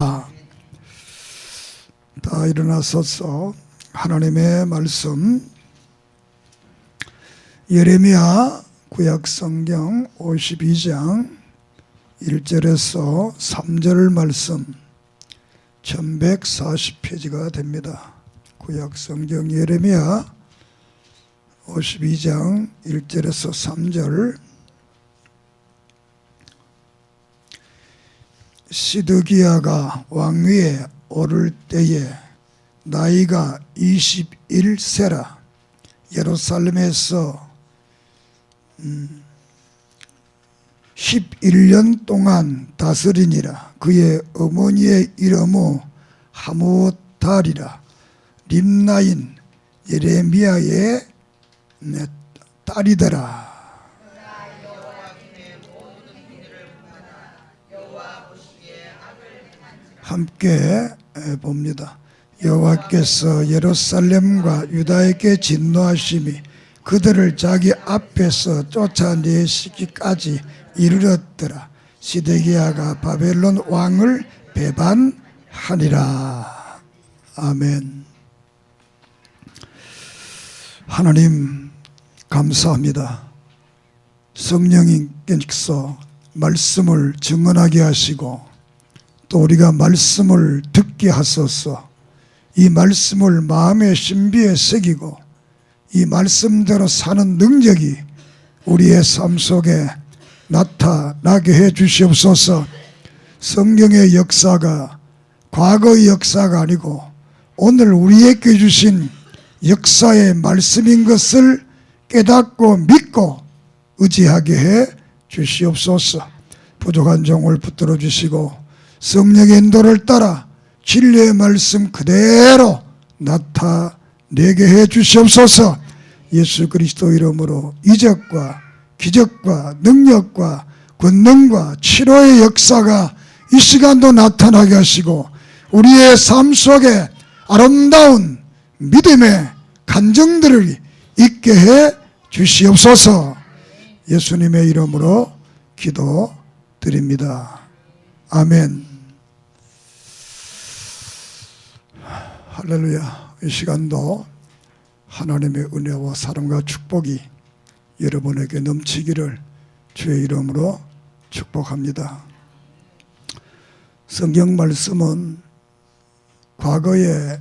다 일어나서서 하나님의 말씀 예레미야 구약성경 52장 1절에서 3절 말씀 1140페이지가 됩니다. 구약성경 예레미야 52장 1절에서 3절. 시드기야가 왕위에 오를 때에 나이가 21세라. 예루살렘에서 11년 동안 다스리니라. 그의 어머니의 이름은 하무달이라. 림나인 예레미야의 딸이더라. 함께 봅니다. 여호와께서 예루살렘과 유다에게 진노하심이 그들을 자기 앞에서 쫓아내시기까지 이르렀더라. 시드기야가 바벨론 왕을 배반하니라. 아멘. 하나님 감사합니다. 성령님께서 말씀을 증언하게 하시고 또 우리가 말씀을 듣게 하소서. 이 말씀을 마음의 신비에 새기고 이 말씀대로 사는 능력이 우리의 삶 속에 나타나게 해 주시옵소서. 성경의 역사가 과거의 역사가 아니고 오늘 우리에게 주신 역사의 말씀인 것을 깨닫고 믿고 의지하게 해 주시옵소서. 부족한 종을 붙들어 주시고 성령의 인도를 따라 진리의 말씀 그대로 나타내게 해 주시옵소서. 예수 그리스도 이름으로 이적과 기적과 능력과 권능과 치료의 역사가 이 시간도 나타나게 하시고 우리의 삶 속에 아름다운 믿음의 간증들을 있게 해 주시옵소서. 예수님의 이름으로 기도드립니다. 아멘. 할렐루야. 이 시간도 하나님의 은혜와 사랑과 축복이 여러분에게 넘치기를 주의 이름으로 축복합니다. 성경 말씀은 과거에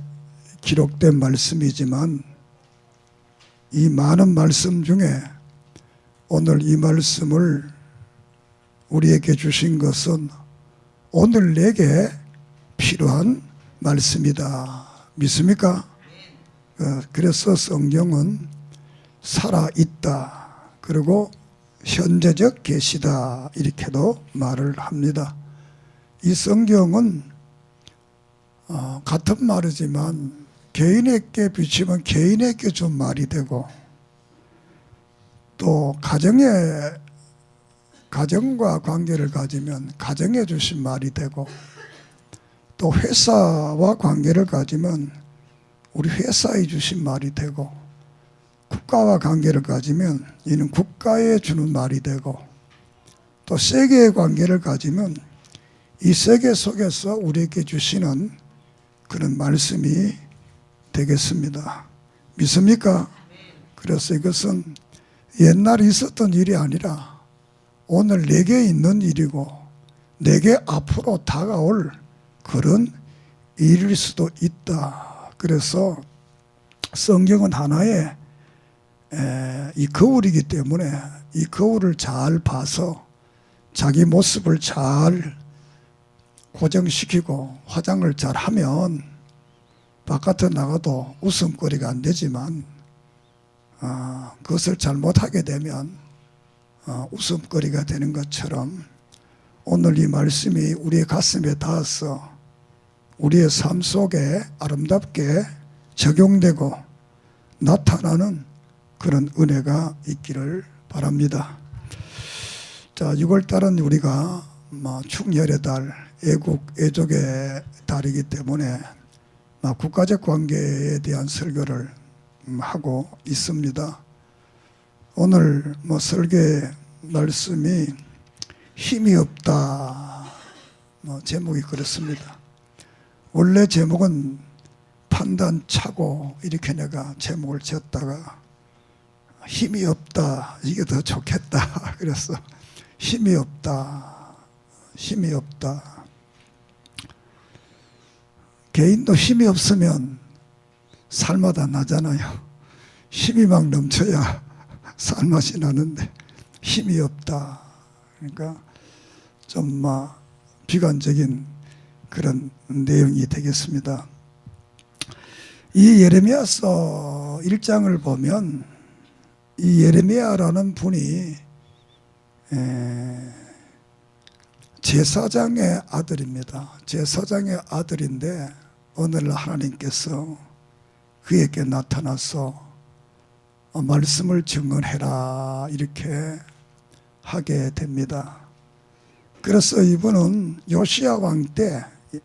기록된 말씀이지만 이 많은 말씀 중에 오늘 이 말씀을 우리에게 주신 것은 오늘 내게 필요한 말씀이다. 믿습니까? 그래서 성경은 살아있다. 그리고 현재적 계시다. 이렇게도 말을 합니다. 이 성경은 같은 말이지만 개인에게 비치면 개인에게 좀 말이 되고 또 가정과 관계를 가지면 가정에 주신 말이 되고 또 회사와 관계를 가지면 우리 회사에 주신 말이 되고 국가와 관계를 가지면 이는 국가에 주는 말이 되고 또 세계의 관계를 가지면 이 세계 속에서 우리에게 주시는 그런 말씀이 되겠습니다. 믿습니까? 그래서 이것은 옛날에 있었던 일이 아니라 오늘 내게 있는 일이고 내게 앞으로 다가올 그런 일일 수도 있다. 그래서 성경은 하나의 이 거울이기 때문에 이 거울을 잘 봐서 자기 모습을 잘 고정시키고 화장을 잘 하면 바깥에 나가도 웃음거리가 안 되지만 그것을 잘못하게 되면 웃음거리가 되는 것처럼 오늘 이 말씀이 우리의 가슴에 닿아서 우리의 삶 속에 아름답게 적용되고 나타나는 그런 은혜가 있기를 바랍니다. 자, 6월달은 우리가 충혈의 달, 애국, 애족의 달이기 때문에 국가적 관계에 대한 설교를 하고 있습니다. 오늘 설계 말씀이 힘이 없다. 제목이 그렇습니다. 원래 제목은 판단차고 이렇게 내가 제목을 지었다가 힘이 없다, 이게 더 좋겠다 그래서 힘이 없다, 힘이 없다. 개인도 힘이 없으면 살마다 나잖아요. 힘이 막 넘쳐야 살맛이 나는데 힘이 없다. 그러니까 좀 비관적인 그런 내용이 되겠습니다. 이 예레미야서 1장을 보면 이 예레미야라는 분이 제사장의 아들입니다. 제사장의 아들인데 오늘날 하나님께서 그에게 나타나서 말씀을 증언해라 이렇게 하게 됩니다. 그래서 이분은 요시야 왕 때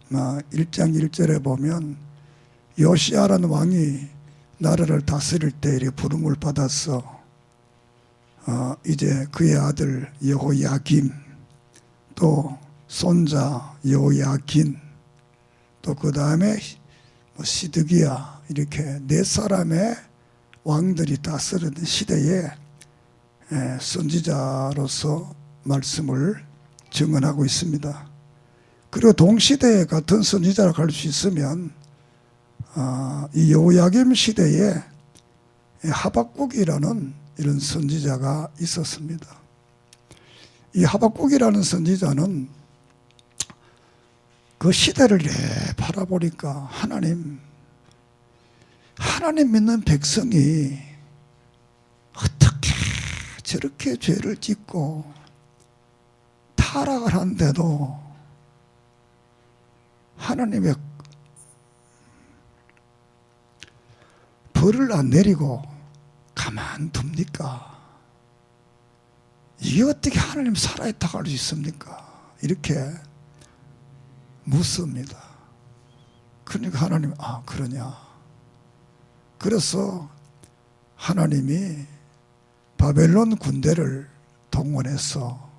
1장 1절에 보면 요시야라는 왕이 나라를 다스릴 때 이렇게 부름을 받아서 이제 그의 아들 여호야김 또 손자 여호야긴 또 그 다음에 시드기야 이렇게 네 사람의 왕들이 다스리는 시대에 선지자로서 말씀을 증언하고 있습니다. 그리고 동시대에 같은 선지자라고 할 수 있으면 이 여호야김 시대에 하박국이라는 이런 선지자가 있었습니다. 이 하박국이라는 선지자는 그 시대를 바라보니까 하나님 믿는 백성이 어떻게 저렇게 죄를 짓고 타락을 하는데도 하나님의 벌을 안 내리고 가만둡니까? 이게 어떻게 하나님 살아있다고 할 수 있습니까? 이렇게 묻습니다. 그러니까 하나님 그러냐? 그래서 하나님이 바벨론 군대를 동원해서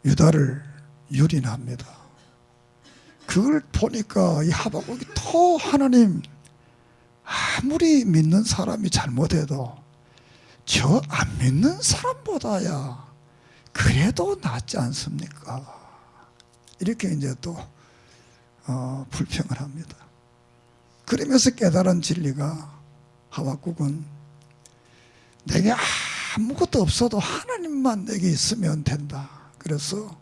유다를 유린합니다. 그걸 보니까 이 하박국이 더 하나님 아무리 믿는 사람이 잘못해도 저 안 믿는 사람보다야 그래도 낫지 않습니까? 이렇게 이제 또 불평을 합니다. 그러면서 깨달은 진리가 하박국은 내게 아무것도 없어도 하나님만 내게 있으면 된다. 그래서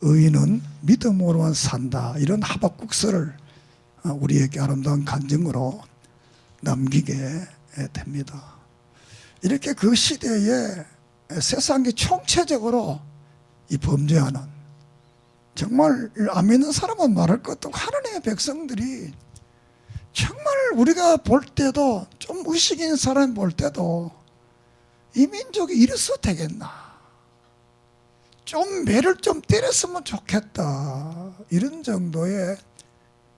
의인은 믿음으로만 산다. 이런 하박국서를 우리에게 아름다운 간증으로 남기게 됩니다. 이렇게 그 시대에 세상이 총체적으로 이 범죄하는 정말 안 믿는 사람은 말할 것도 없고 하나님의 백성들이 정말 우리가 볼 때도 좀 의식인 사람 볼 때도 이 민족이 이래서 되겠나 좀 매를 좀 때렸으면 좋겠다 이런 정도의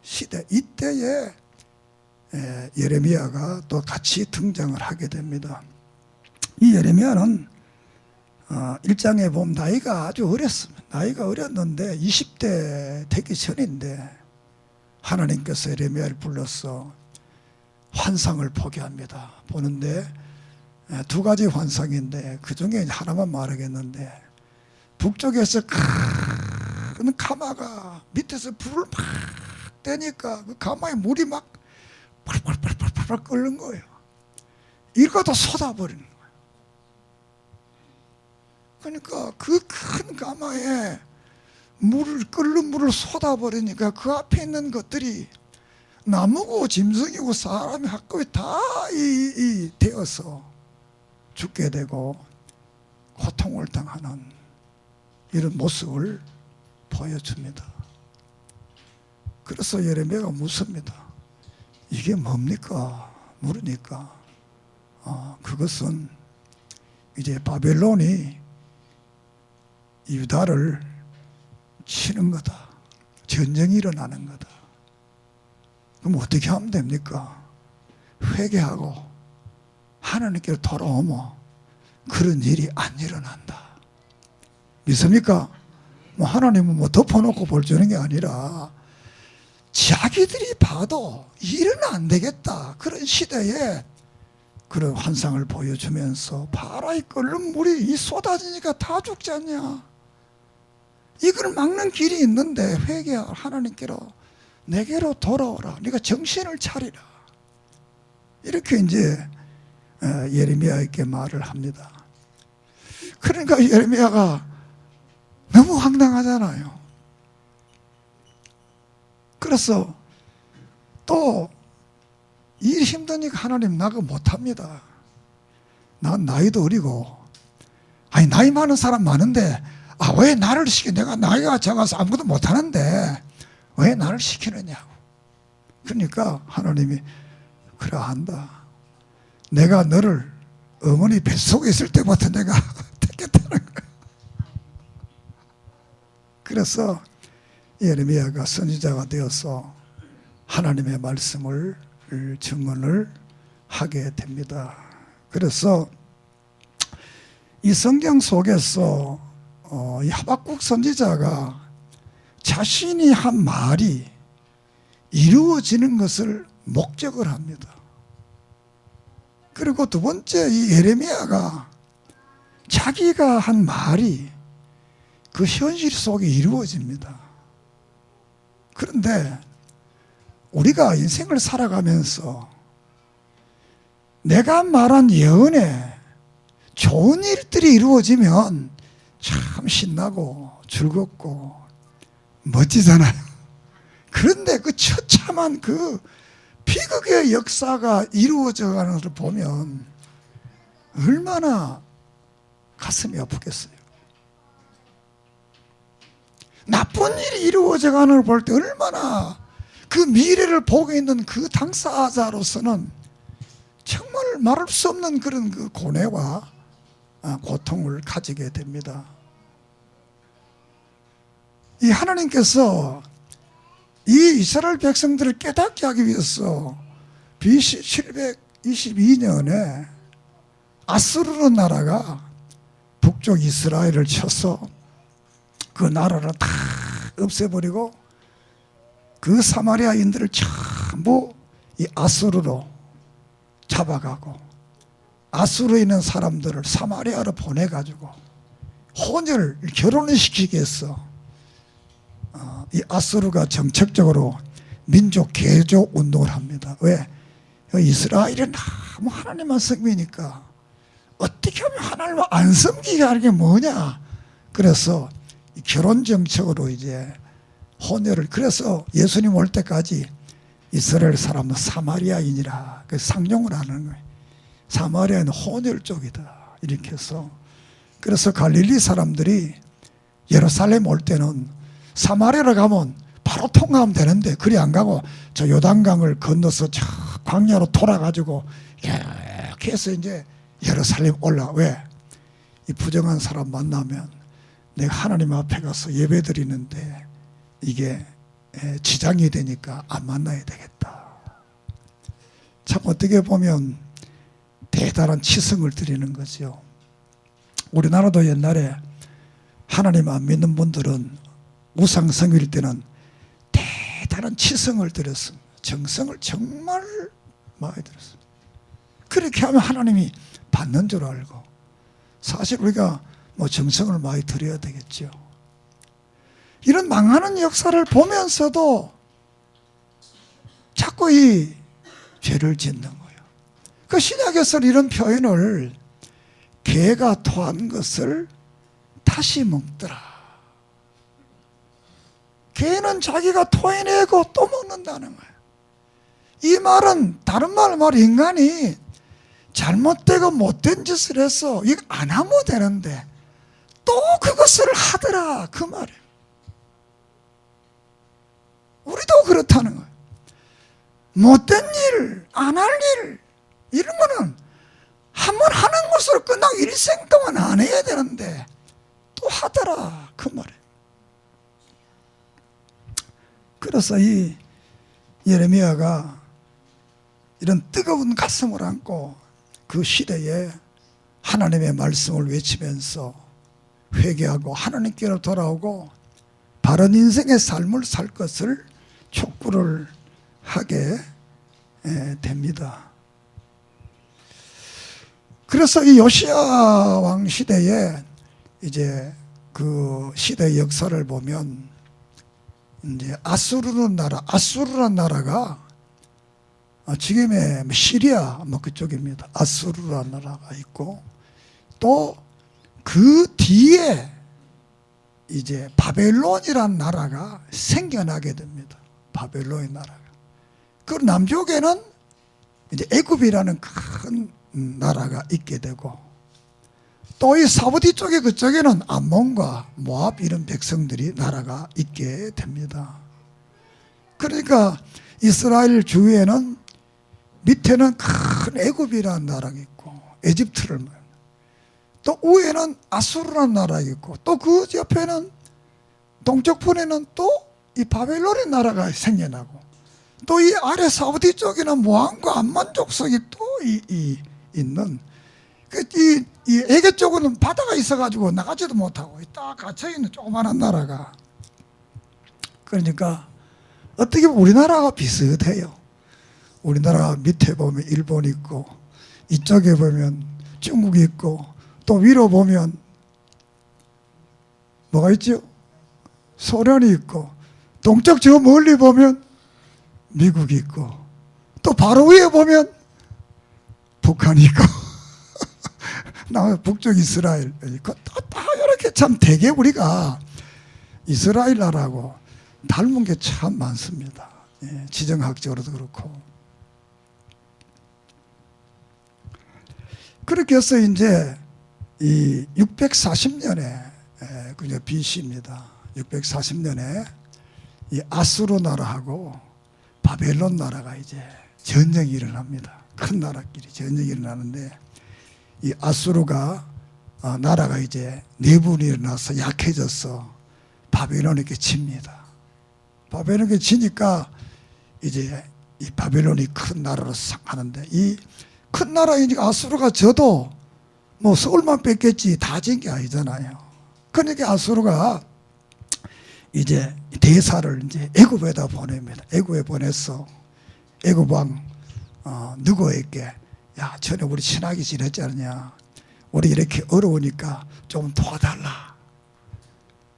시대 이때에 예레미야가 또 같이 등장을 하게 됩니다. 이 예레미야는 1장에 보면 나이가 아주 어렸습니다. 나이가 어렸는데 20대 되기 전인데 하나님께서 예레미야를 불러서 환상을 보게 합니다. 보는데 두 가지 환상인데 그 중에 하나만 말하겠는데 북쪽에서 큰 가마가 밑에서 불을 막 떼니까 그 가마에 물이 막 팔팔팔팔팔 끓는 거예요. 이거도 쏟아버리는 거예요. 그러니까 그 큰 가마에 끓는 물을 쏟아버리니까 그 앞에 있는 것들이 나무고 짐승이고 사람이 한꺼번에 다 되어서 죽게 되고 고통을 당하는 이런 모습을 보여줍니다. 그래서 예레미야가 묻습니다. 이게 뭡니까? 물으니까 그것은 이제 바벨론이 유다를 치는 거다. 전쟁이 일어나는 거다. 그럼 어떻게 하면 됩니까? 회개하고 하나님께로 돌아오면 그런 일이 안 일어난다. 믿습니까? 하나님은 덮어놓고 볼 주는 게 아니라 자기들이 봐도 일은 안 되겠다 그런 시대에 그런 환상을 보여주면서 봐라, 이 끓는 물이 이 쏟아지니까 다 죽지 않냐, 이걸 막는 길이 있는데 회개하라, 하나님께로 내게로 돌아오라, 네가 정신을 차리라, 이렇게 이제 예레미야에게 말을 합니다. 그러니까 예레미야가 너무 황당하잖아요. 그래서 또 일 힘드니까 하나님 나 그거 못합니다. 난 나이도 어리고, 아니 나이 많은 사람 많은데 왜 나를 시켜, 내가 나이가 작아서 아무것도 못하는데 왜 나를 시키느냐고. 그러니까 하나님이 그래 한다, 내가 너를 어머니 뱃속에 있을 때부터 내가 택했다는 거야. 그래서 예레미야가 선지자가 되어서 하나님의 말씀을 증언을 하게 됩니다. 그래서 이 성경 속에서 이 하박국 선지자가 자신이 한 말이 이루어지는 것을 목적을 합니다. 그리고 두 번째, 이 예레미야가 자기가 한 말이 그 현실 속에 이루어집니다. 그런데 우리가 인생을 살아가면서 내가 말한 예언에 좋은 일들이 이루어지면 참 신나고 즐겁고 멋지잖아요. 그런데 그 처참한 그 비극의 역사가 이루어져 가는 것을 보면 얼마나 가슴이 아프겠어요. 나쁜 일이 이루어져 가는 걸 볼 때 얼마나 그 미래를 보고 있는 그 당사자로서는 정말 말할 수 없는 그런 그 고뇌와 고통을 가지게 됩니다. 이 하나님께서 이 이스라엘 백성들을 깨닫게 하기 위해서 BC 722년에 아수르 나라가 북쪽 이스라엘을 쳐서 그 나라를 다 없애버리고 그 사마리아인들을 전부 이 아수르로 잡아가고 아수르에 있는 사람들을 사마리아로 보내가지고 혼혈, 결혼을 시키기 위해서 이 아수르가 정책적으로 민족 개조 운동을 합니다. 왜? 이스라엘이 너무 하나님만 섬기니까 어떻게 하면 하나님을 안 섬기게 하는 게 뭐냐. 그래서 결혼 정책으로 이제 혼혈을, 그래서 예수님 올 때까지 이스라엘 사람은 사마리아인이라 그 상용을 하는 거예요. 사마리아는 혼혈 쪽이다 이렇게 해서. 그래서 갈릴리 사람들이 예루살렘 올 때는 사마리아로 가면 바로 통과하면 되는데 그리 안 가고 저 요단강을 건너서 저 광야로 돌아가지고 이렇게 해서 이제 예루살렘 올라. 왜? 이 부정한 사람 만나면 내가 하나님 앞에 가서 예배 드리는데 이게 지장이 되니까 안 만나야 되겠다. 참 어떻게 보면 대단한 치성을 드리는 거죠. 우리나라도 옛날에 하나님 안 믿는 분들은 우상 섬길 때는 대단한 치성을 드렸습니다. 정성을 정말 많이 드렸습니다. 그렇게 하면 하나님이 받는 줄 알고, 사실 우리가 뭐 정성을 많이 드려야 되겠죠. 이런 망하는 역사를 보면서도 자꾸 이 죄를 짓는 거예요. 그 신약에서는 이런 표현을 개가 토한 것을 다시 먹더라. 개는 자기가 토해내고 또 먹는다는 거예요. 이 말은 다른 말로 인간이 잘못되고 못된 짓을 해서 이거 안 하면 되는데 또 그것을 하더라 그 말이에요. 우리도 그렇다는 거예요. 못된 일, 안 할 일, 이런 거는 한 번 하는 것으로 끝나고 일생 동안 안 해야 되는데 또 하더라 그 말이에요. 그래서 이 예레미야가 이런 뜨거운 가슴을 안고 그 시대에 하나님의 말씀을 외치면서 회개하고 하나님께로 돌아오고 바른 인생의 삶을 살 것을 촉구를 하게 됩니다. 그래서 이 요시야 왕 시대에 이제 그 시대의 역사를 보면 이제 아수르라는 나라가 지금의 시리아 뭐 그쪽입니다. 아수르라는 나라가 있고 또 그 뒤에 이제 바벨론이라는 나라가 생겨나게 됩니다. 바벨론의 나라가. 그 남쪽에는 이제 애굽이라는 큰 나라가 있게 되고 또 이 사우디 쪽에 그쪽에는 암몬과 모압 이런 백성들이 나라가 있게 됩니다. 그러니까 이스라엘 주위에는 밑에는 큰 애굽이라는 나라가 있고 에집트를 또 위에는 아수르라는 나라가 있고 또 그 옆에는 동쪽편에는 또 이 바벨론의 나라가 생겨나고 또 이 아래 사우디 쪽에는 모함과 암몬 족속이 또 있는 이 에게 쪽은 바다가 있어가지고 나가지도 못하고 딱 갇혀있는 조그마한 나라가 그러니까 어떻게 보면 우리나라가 비슷해요. 우리나라 밑에 보면 일본 있고 이쪽에 보면 중국이 있고 또 위로 보면 뭐가 있죠? 소련이 있고 동쪽 저 멀리 보면 미국이 있고 또 바로 위에 보면 북한이 있고 북쪽 이스라엘 다 이렇게 참 되게 우리가 이스라엘 나라하고 닮은 게 참 많습니다. 지정학적으로도 그렇고 그렇게 해서 이제 이 640년에 그냥 BC입니다. 640년에 이 아수르 나라하고 바벨론 나라가 이제 전쟁이 일어납니다. 큰 나라끼리 전쟁이 일어나는데 이 아수르가 나라가 이제 내분이 일어나서 약해져서 바벨론에게 집니다. 바벨론에게 지니까 이제 이 바벨론이 큰 나라로 하는데 이 큰 나라이니까 아수르가 져도 뭐 서울만 뺏겠지 다 진 게 아니잖아요. 그러니까 아수르가 이제 대사를 이제 애굽에다 보냅니다. 애굽에 보내서 애굽 왕 느고에게 야 전에 우리 친하게 지냈지 않냐. 우리 이렇게 어려우니까 좀 도와달라.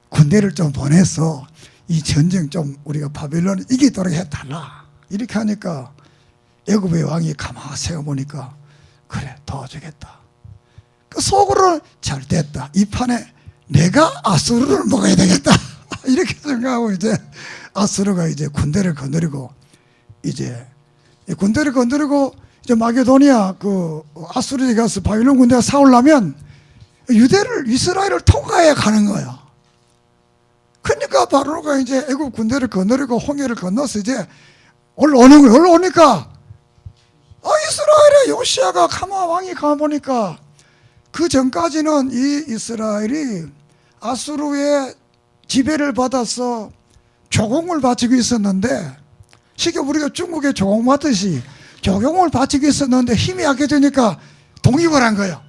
군대를 좀 보내서 이 전쟁 좀 우리가 바벨론을 이기도록 해달라. 이렇게 하니까 애굽의 왕이 가만히 생각해보니까 그래 도와주겠다. 그 속으로 잘 됐다. 이 판에 내가 아수르를 먹어야 되겠다. 이렇게 생각하고 이제 아수르가 이제 군대를 거느리고 이제 군대를 건드리고 이제 마게도니아 그 아수르에 가서 바빌론 군대가 싸우려면 이스라엘을 통과해야 가는 거야. 그러니까 바로가 이제 애굽 군대를 거느리고 홍해를 건너서 이제 올라오는 거예요. 올라오니까 이스라엘의 요시아가 왕이 가보니까 그 전까지는 이 이스라엘이 아수르의 지배를 받아서 조공을 바치고 있었는데 쉽게 우리가 중국에 조공받듯이 조공을 바치고 있었는데 힘이 약해지니까 독립을 한 거예요.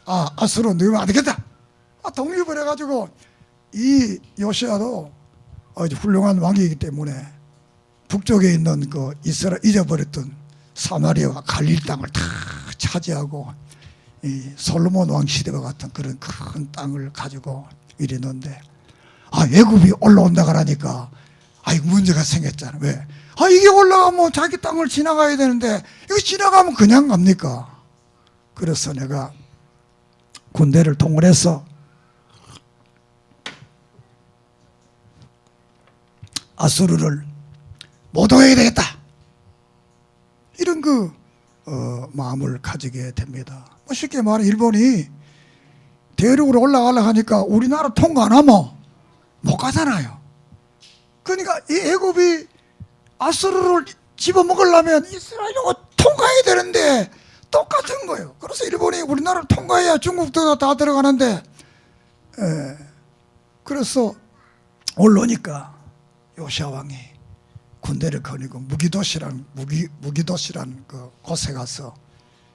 아수르 너희면 안 되겠다. 독립을 해가지고 이 요시아도 훌륭한 왕이기 때문에 북쪽에 있는 그 이스라엘 잊어버렸던 사마리아와 갈릴 땅을 다 차지하고 이 솔로몬 왕 시대와 같은 그런 큰 땅을 가지고 이랬는데 애굽이 올라온다 그러니까 문제가 생겼잖아. 왜? 이게 올라가면 자기 땅을 지나가야 되는데 이거 지나가면 그냥 갑니까? 그래서 내가 군대를 통솔해서 아수르를 못 오게 되겠다. 이런 마음을 가지게 됩니다. 쉽게 말해 일본이 대륙으로 올라가려고 하니까 우리나라 통과 안 하면 못 가잖아요. 그러니까 이 애굽이 아수르를 집어먹으려면 이스라엘하고 통과해야 되는데 똑같은 거예요. 그래서 일본이 우리나라를 통과해야 중국도 다 들어가는데 그래서 올라오니까 요시아 왕이 군대를 거느리고 무기도시란 그 곳에 가서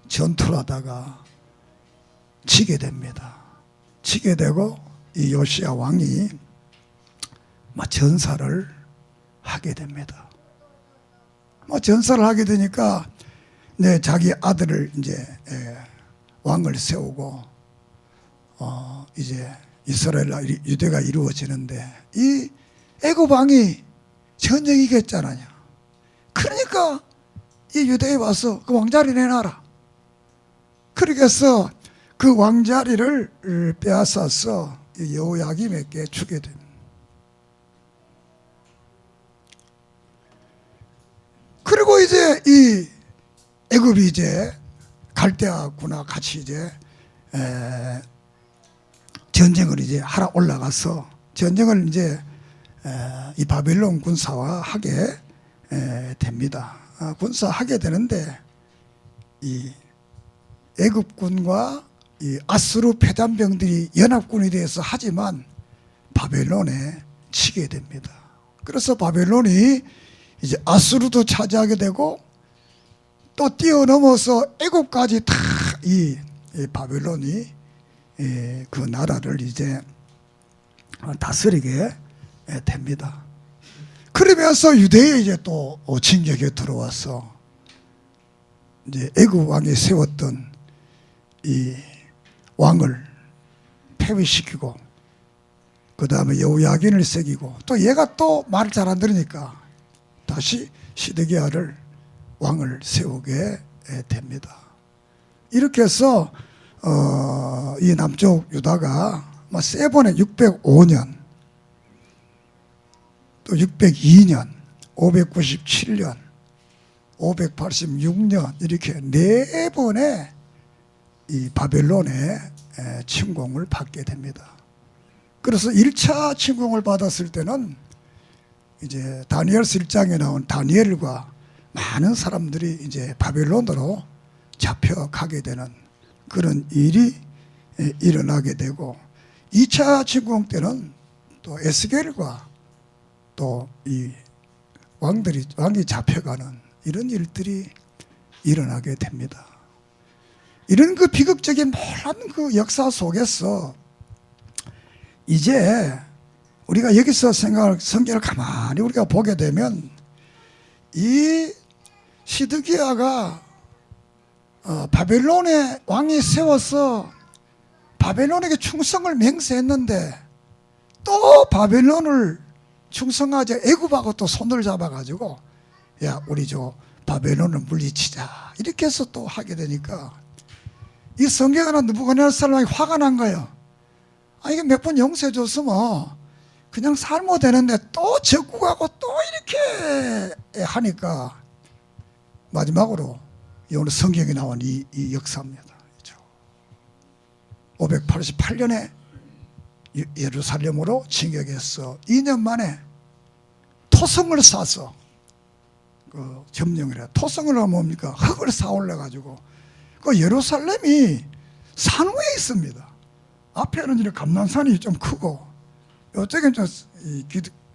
전투를 하다가 지게 됩니다. 지게 되고 이 요시아 왕이 전사를 하게 됩니다. 뭐 전사를 하게 되니까 자기 아들을 이제 왕을 세우고 이제 이스라엘 유대가 이루어지는데 이 애굽 왕이 전쟁 이겼잖아요. 그러니까 이 유대에 와서 그 왕자리 내놔라. 그렇게 해서 그 왕자리를 빼앗아서 여호야김에게 주게 됩니다. 그리고 이제 이 애굽이 이제 갈대아군과 같이 이제 전쟁을 이제 하러 올라가서 전쟁을 이제 이 바벨론 군사와 하게 됩니다. 군사하게 되는데 이 애굽군과 이 아수르 패잔병들이 연합군이 되어서 하지만 바벨론에 치게 됩니다. 그래서 바벨론이 이제 아수르도 차지하게 되고 또 뛰어넘어서 애굽까지 다 이 바벨론이 그 나라를 이제 다스리게 됩니다. 그러면서 유대에 이제 또 진격에 들어와서 이제 애굽 왕이 세웠던 이 왕을 폐위시키고 그 다음에 여호야긴을 새기고 또 얘가 또 말을 잘 안 들으니까 다시 시드기야를 왕을 세우게 됩니다. 이렇게 해서 이 남쪽 유다가 세 번에 605년 또 602년 597년 586년 이렇게 네 번의 이 바벨론의 침공을 받게 됩니다. 그래서 1차 침공을 받았을 때는 이제 다니엘서 1장에 나온 다니엘과 많은 사람들이 이제 바벨론으로 잡혀가게 되는 그런 일이 일어나게 되고 2차 침공 때는 또 에스겔과 또 이 왕이 잡혀가는 이런 일들이 일어나게 됩니다. 이런 그 비극적인 모든 그 역사 속에서 이제 우리가 여기서 성경을 가만히 우리가 보게 되면 이 시드기야가 바벨론의 왕이 세워서 바벨론에게 충성을 맹세했는데 또 바벨론을 충성하자 애굽하고 또 손을 잡아가지고 야 우리 저 바벨론을 물리치자 이렇게 해서 또 하게 되니까 이 성경하는 느부갓네살이 화가 난 거예요. 이게 몇 번 용서해 줬으면 그냥 살면 되는데 또 적국하고 또 이렇게 하니까 마지막으로 오늘 성경에 나온 이 역사입니다. 588년에 예루살렘으로 진격해서 2년 만에 토성을 쌓아서 그 점령을 해요. 토성을 하면 뭡니까? 흙을 쌓아 올려가지고 그 예루살렘이 산 위에 있습니다. 앞에는 이렇게 감난산이 좀 크고 이쪽엔 좀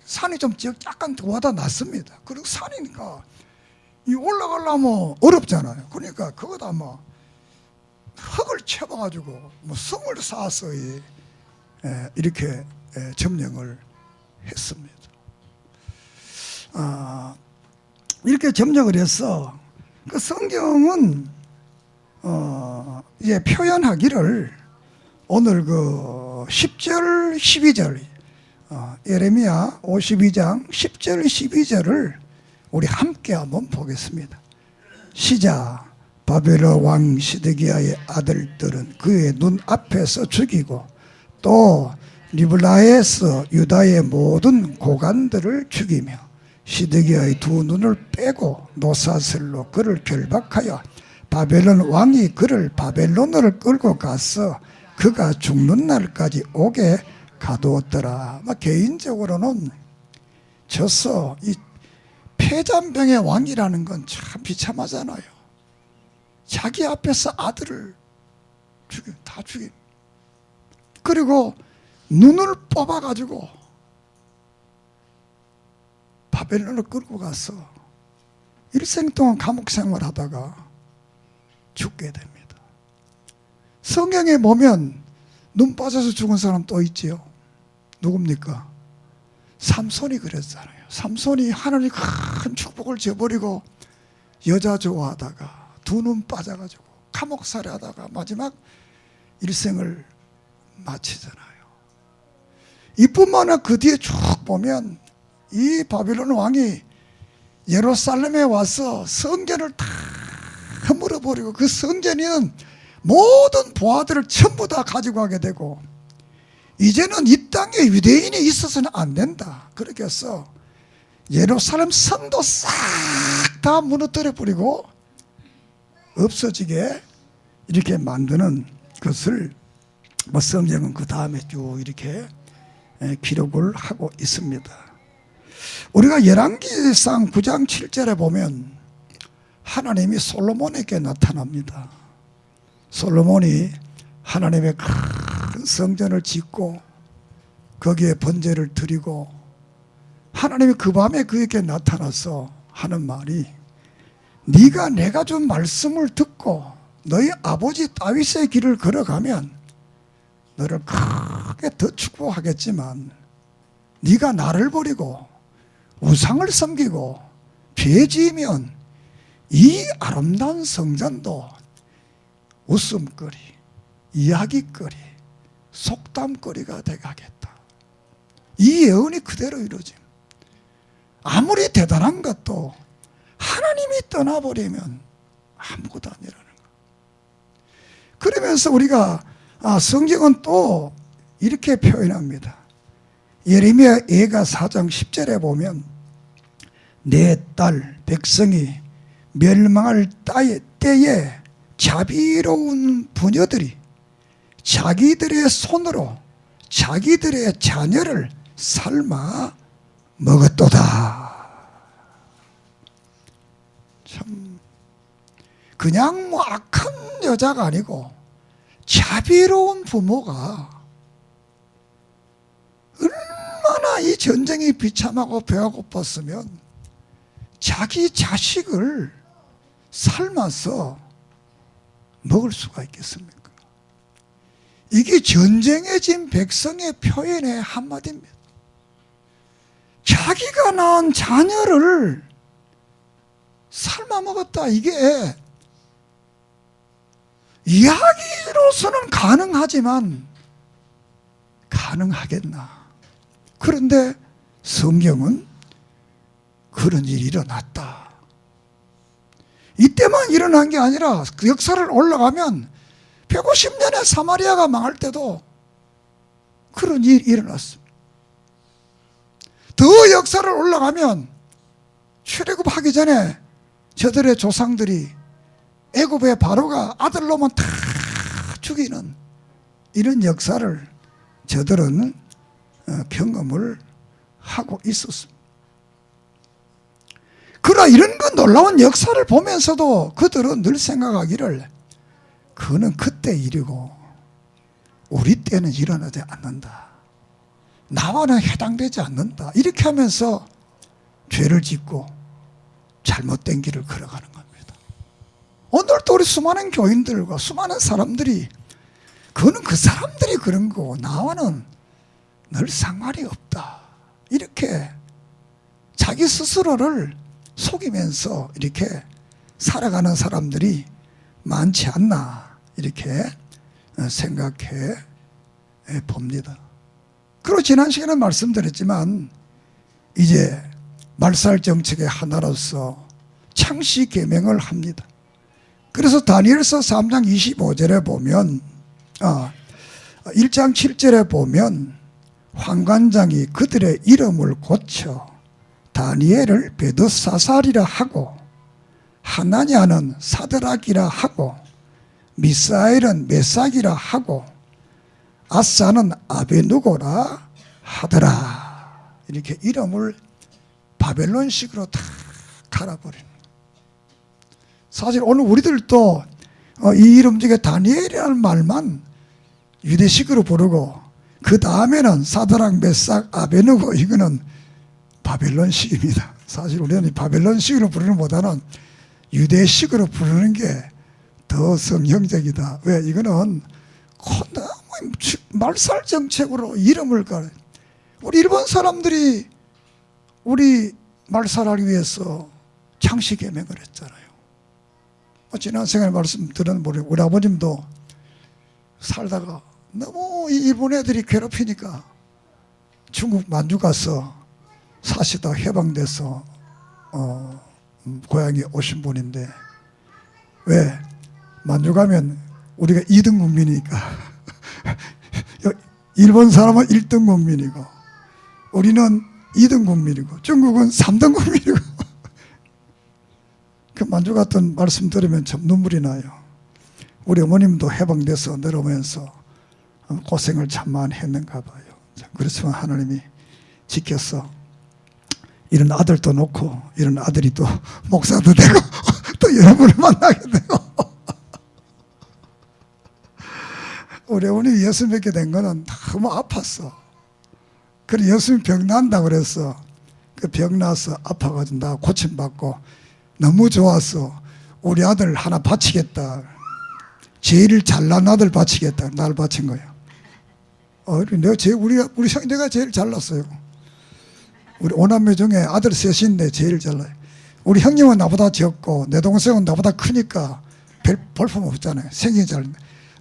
산이 좀 약간 더하다 낮습니다. 그리고 산이니까 이 올라가려면 어렵잖아요. 그러니까 그거다 뭐 흙을 채워가지고 뭐 성을 쌓아서 이렇게 점령을 했습니다. 이렇게 점령을 해서 그 성경은 이제 표현하기를 오늘 그 10절 12절 예레미야 52장 10절 12절을 우리 함께 한번 보겠습니다. 시작. 바벨론 왕 시드기야의 아들들은 그의 눈앞에서 죽이고 또 리블라에서 유다의 모든 고관들을 죽이며 시드기야의 두 눈을 빼고 노사슬로 그를 결박하여 바벨론 왕이 그를 바벨론으로 끌고 가서 그가 죽는 날까지 오게 가두었더라. 개인적으로는 져서 이 패잔병의 왕이라는 건 참 비참하잖아요. 자기 앞에서 아들을 다 죽임. 그리고 눈을 뽑아가지고 바벨론을 끌고 가서 일생 동안 감옥 생활하다가 죽게 됩니다. 성경에 보면 눈 빠져서 죽은 사람 또 있지요. 누굽니까? 삼손이 그랬잖아요. 삼손이 하나님 큰 축복을 줘버리고 여자 좋아하다가 두 눈 빠져가지고 감옥살이 하다가 마지막 일생을 마치잖아요. 이뿐만 아니라 그 뒤에 쭉 보면 이 바빌론 왕이 예루살렘에 와서 성전을 다 물어버리고 그 성전에는 모든 보화들을 전부 다 가지고 가게 되고 이제는 이 땅에 유대인이 있어서는 안 된다. 그렇게 해서 예루살렘 성도 싹 다 무너뜨려 버리고 없어지게 이렇게 만드는 것을 성경은 그 다음에 쭉 이렇게 기록을 하고 있습니다. 우리가 열왕기상 9장 7절에 보면 하나님이 솔로몬에게 나타납니다. 솔로몬이 하나님의 큰 성전을 짓고 거기에 번제를 드리고 하나님이 그 밤에 그에게 나타나서 하는 말이 네가 내가 준 말씀을 듣고 너희 아버지 다윗의 길을 걸어가면 너를 크게 더 축복하겠지만 네가 나를 버리고 우상을 섬기고 죄 지으면 이 아름다운 성전도 웃음거리, 이야기거리, 속담거리가 되가겠다. 이 예언이 그대로 이루어짐. 아무리 대단한 것도 하나님이 떠나버리면 아무것도 아니라는 거. 그러면서 우리가 성경은 또 이렇게 표현합니다. 예레미야 예가 4장 10절에 보면 내 딸 백성이 멸망할 때에 자비로운 부녀들이 자기들의 손으로 자기들의 자녀를 삶아 먹었도다. 참 그냥 뭐 악한 여자가 아니고 자비로운 부모가 얼마나 이 전쟁이 비참하고 배가 고팠으면 자기 자식을 삶아서 먹을 수가 있겠습니까? 이게 전쟁에 진 백성의 표현의 한마디입니다. 자기가 낳은 자녀를 삶아 먹었다. 이게 이야기로서는 가능하지만 가능하겠나? 그런데 성경은 그런 일이 일어났다. 이때만 일어난 게 아니라 그 역사를 올라가면 150년에 사마리아가 망할 때도 그런 일이 일어났습니다. 더 역사를 올라가면 출애굽하기 전에 저들의 조상들이 애굽의 바로가 아들 놓으면 다 죽이는 이런 역사를 저들은 경험을 하고 있었습니다. 그러나 이런 그 놀라운 역사를 보면서도 그들은 늘 생각하기를 그는 그때 일이고 우리 때는 일어나지 않는다. 나와는 해당되지 않는다. 이렇게 하면서 죄를 짓고 잘못된 길을 걸어가는 겁니다. 오늘도 우리 수많은 교인들과 수많은 사람들이 그는 그 사람들이 그런 거고 나와는 늘 상관이 없다. 이렇게 자기 스스로를 속이면서 이렇게 살아가는 사람들이 많지 않나 이렇게 생각해 봅니다. 그리고 지난 시간에 말씀드렸지만 이제 말살 정책의 하나로서 창시 계명을 합니다. 그래서 다니엘서 3장 25절에 보면 1장 7절에 보면 환관장이 그들의 이름을 고쳐 다니엘을 베드사살이라 하고 하나냐는 사드락이라 하고 미사엘은 메삭이라 하고 아사는 아베누고라 하더라. 이렇게 이름을 바벨론식으로 다 갈아버리는. 사실 오늘 우리들도 이 이름 중에 다니엘이라는 말만 유대식으로 부르고 그 다음에는 사드락, 메삭, 아베누고 이거는 바벨론식입니다. 사실 우리는 바벨론식으로 부르는 것보다는 유대식으로 부르는 게 더 성형적이다. 왜? 이거는 너무 말살 정책으로 이름을 우리 일본 사람들이 우리 말살하기 위해서 창씨개명을 했잖아요. 지난 시간에 말씀 들은 우리 아버님도 살다가 너무 이 일본 애들이 괴롭히니까 중국 만주 가서 사시다 해방돼서 고향에 오신 분인데, 왜? 만주 가면 우리가 2등 국민이니까 일본 사람은 1등 국민이고 우리는 2등 국민이고 중국은 3등 국민이고 그 만주 같은 말씀 들으면 참 눈물이 나요. 우리 어머님도 해방돼서 내려오면서 고생을 참 많이 했는가 봐요. 그렇지만 하나님이 지켜서 이런 아들도 놓고 이런 아들이 또 목사도 되고 또 여러분을 만나게 되고 우리 어머니 예수 믿게 된 거는 너무 아팠어. 그래 예수님 병 난다고 그랬어. 그 병 나서 아파가지고 나 고침받고 너무 좋았어. 우리 아들 하나 바치겠다. 제일 잘난 아들 바치겠다. 날 바친 거야. 내가 제일 잘났어요. 우리 오남매 중에 아들 셋인데 제일 잘나요. 우리 형님은 나보다 적고 내 동생은 나보다 크니까 별 볼품 없잖아요. 생긴 잘.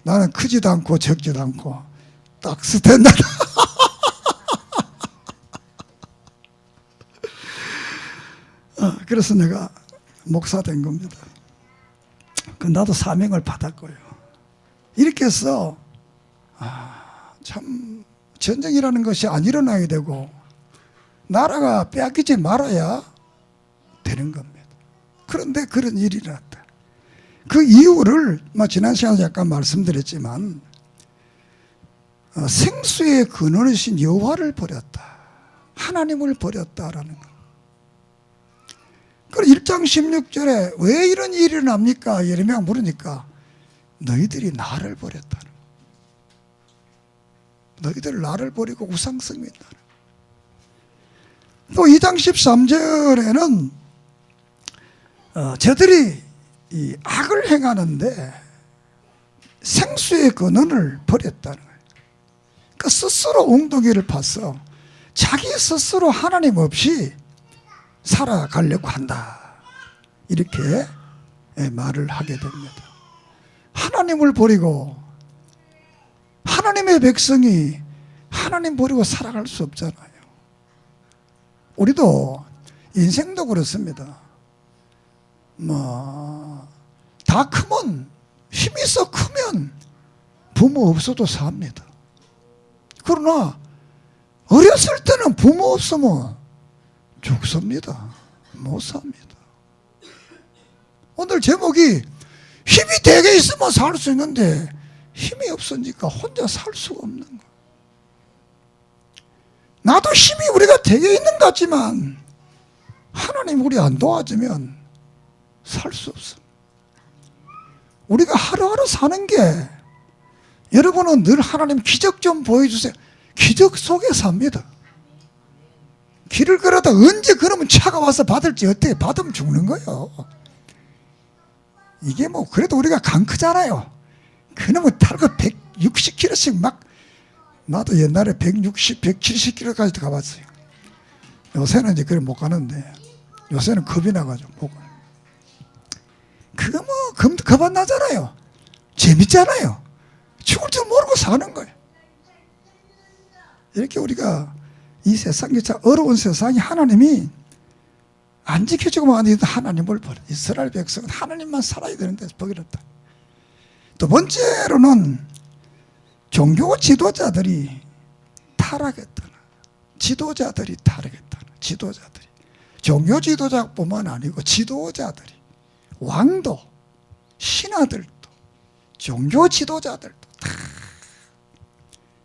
나는 크지도 않고 적지도 않고 딱 스탠다드. 그래서 내가 목사 된 겁니다. 나도 사명을 받았고요. 이렇게 해서 참 전쟁이라는 것이 안 일어나야 되고 나라가 빼앗기지 말아야 되는 겁니다. 그런데 그런 일이 일어났다. 그 이유를 지난 시간에 약간 말씀드렸지만 생수의 근원이신 여호와를 버렸다. 하나님을 버렸다라는 것. 그리고 1장 16절에 왜 이런 일이 일어납니까? 예레미야가 물으니까 너희들이 나를 버렸다는 거예요. 너희들 나를 버리고 우상숭배했다는 거예요. 또 2장 13절에는 저들이 이 악을 행하는데 생수의 근원을 버렸다는 거예요. 그러니까 스스로 엉덩이를 파서 자기 스스로 하나님 없이 살아가려고 한다. 이렇게 말을 하게 됩니다. 하나님을 버리고 하나님의 백성이 하나님 버리고 살아갈 수 없잖아요. 우리도 인생도 그렇습니다. 다 크면 힘이 썩 크면 부모 없어도 삽니다. 그러나 어렸을 때는 부모 없으면 죽습니다. 못 삽니다. 오늘 제목이 힘이 되게 있으면 살 수 있는데 힘이 없으니까 혼자 살 수가 없는 거예요. 나도 힘이 우리가 되게 있는 것 같지만 하나님 우리 안 도와주면 살 수 없습니다. 우리가 하루하루 사는 게, 여러분은 늘 하나님 기적 좀 보여주세요. 기적 속에 삽니다. 길을 걸어다 언제 그러면 차가 와서 받을지 어떻게 받으면 죽는 거예요. 이게 그래도 우리가 강 크잖아요. 그놈은 타고 160km씩 막, 나도 옛날에 160, 170km까지도 가봤어요. 요새는 이제 그래 못 가는데, 요새는 겁이 나가지고 못 가요. 그거 겁 안 나잖아요. 재밌잖아요. 죽을 줄 모르고 사는 거예요. 이렇게 우리가 이 세상이 참 어려운 세상이 하나님이 안 지켜주고 하는데 하나님을 버려. 이스라엘 백성은 하나님만 살아야 되는데 버렸다. 두 번째로는 종교 지도자들이 타락했다는, 지도자들이 타락했다는, 지도자들이, 종교 지도자뿐만 아니고 지도자들이, 왕도, 신하들도, 종교 지도자들도 다.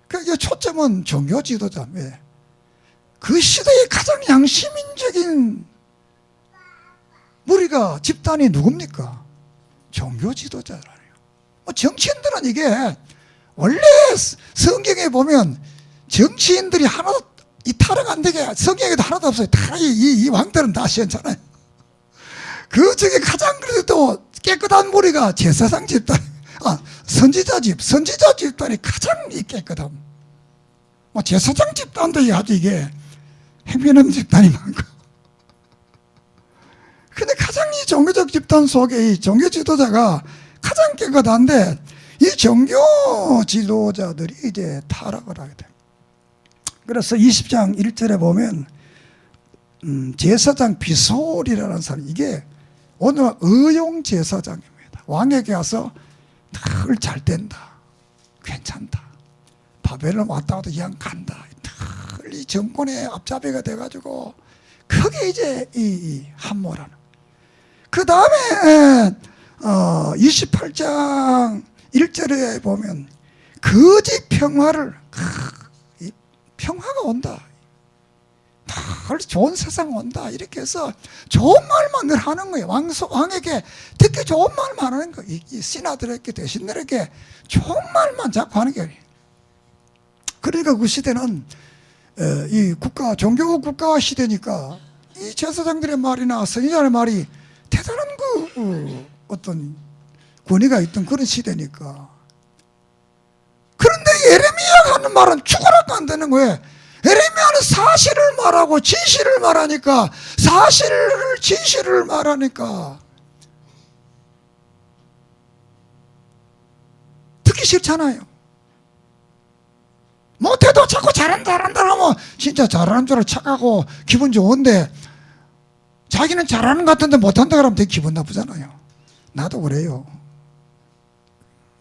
그러니까 초점은 종교 지도자. 왜? 그 시대의 가장 양심인적인 무리가, 집단이 누굽니까? 종교 지도자라요. 정치인들은 이게 원래 성경에 보면 정치인들이 하나도 이 타락 안 되게 성경에도 하나도 없어요. 다 이 왕들은 다 시원찮아요. 그 중에 가장 그래도 깨끗한 무리가 제사장 집단, 선지자 집단이 가장 깨끗함. 뭐 제사장 집단도 아주 이게 행편없는 집단이 많고. 근데 가장 이 종교적 집단 속에 이 종교 지도자가 가장 깨끗한데 이 종교 지도자들이 이제 타락을 하게 돼요. 그래서 20장 1절에 보면 제사장 비솔이라는 사람, 이게 오늘 의용 제사장입니다. 왕에게 와서 늘 잘 된다, 괜찮다, 바벨론 왔다 가도 그냥 간다, 늘 이 정권의 앞잡이가 돼가지고 그게 이제 이 함모라는. 그 다음에 28장 1절에 보면 거짓 평화를, 평화가 온다, 늘 좋은 세상 온다, 이렇게 해서 좋은 말만 늘 하는 거예요. 왕에게 듣기 좋은 말만 하는 거예요. 이 신하들에게, 대신들에게 좋은 말만 자꾸 하는 거예요. 그러니까 그 시대는 이 종교 국가 시대니까 이 제사장들의 말이나 선지자의 말이 대단한 어떤 권위가 있던 그런 시대니까. 그런데 예레미야가 하는 말은 죽어라도 안 되는 거예요. 예레미야는 사실을 말하고 진실을 말하니까, 진실을 말하니까 듣기 싫잖아요. 못해도 자꾸 잘한다 하면 진짜 잘하는 줄 알고 착하고 기분 좋은데, 자기는 잘하는 것 같은데 못한다 그러면 되게 기분 나쁘잖아요. 나도 그래요.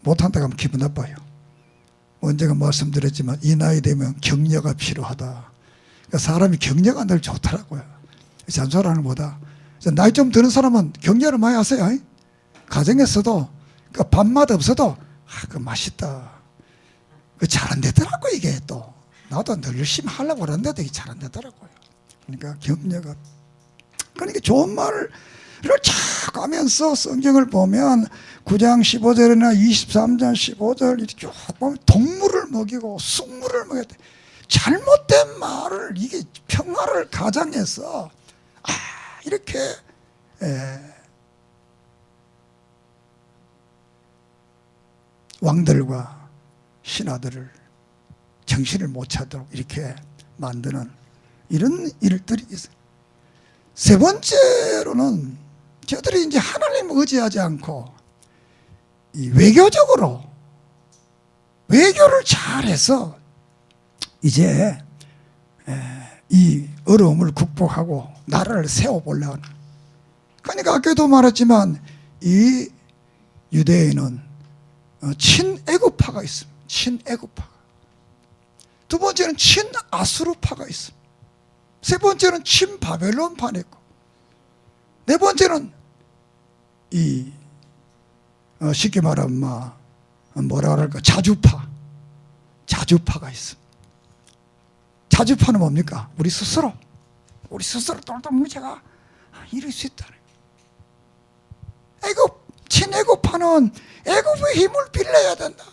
못한다 그러면 기분 나빠요. 언제가 말씀드렸지만 이 나이 되면 격려가 필요하다. 그러니까 사람이 격려가 늘 좋더라고요. 잔소리하는 것보다. 나이 좀 드는 사람은 격려를 많이 하세요. 가정에서도 그러니까 밥맛 없어도 그 맛있다, 그 잘 안 되더라고. 이게 또 나도 늘 열심히 하려고 그러는데도 이게 잘 안 되더라고요. 그러니까 격려가, 그러니까 좋은 말을 자꾸 하면서 성경을 보면 9장 15절이나 23장 15절 이렇게 쭉 보면 동물을 먹이고 숙물을 먹여야 돼. 잘못된 말을, 이게 평화를 가장해서 이렇게 왕들과 신하들을 정신을 못 차도록 이렇게 만드는 이런 일들이 있어요. 세 번째로는 저들이 이제 하나님 의지하지 않고 이 외교적으로 외교를 잘해서 이제 이 어려움을 극복하고 나라를 세워보려는. 그러니까 아까도 말했지만 이 유대인은 친애굽파가 있습니다. 친애굽파. 두 번째는 친아수르파가 있습니다. 세 번째는 친바벨론파가 있고, 네 번째는 이 쉽게 말하면 뭐라 그럴까, 자주파가 있습니다. 자주파는 뭡니까? 우리 스스로 똘똘 뭉쳐가 이럴 수 있다. 친애굽파는 애굽의 힘을 빌려야 된다.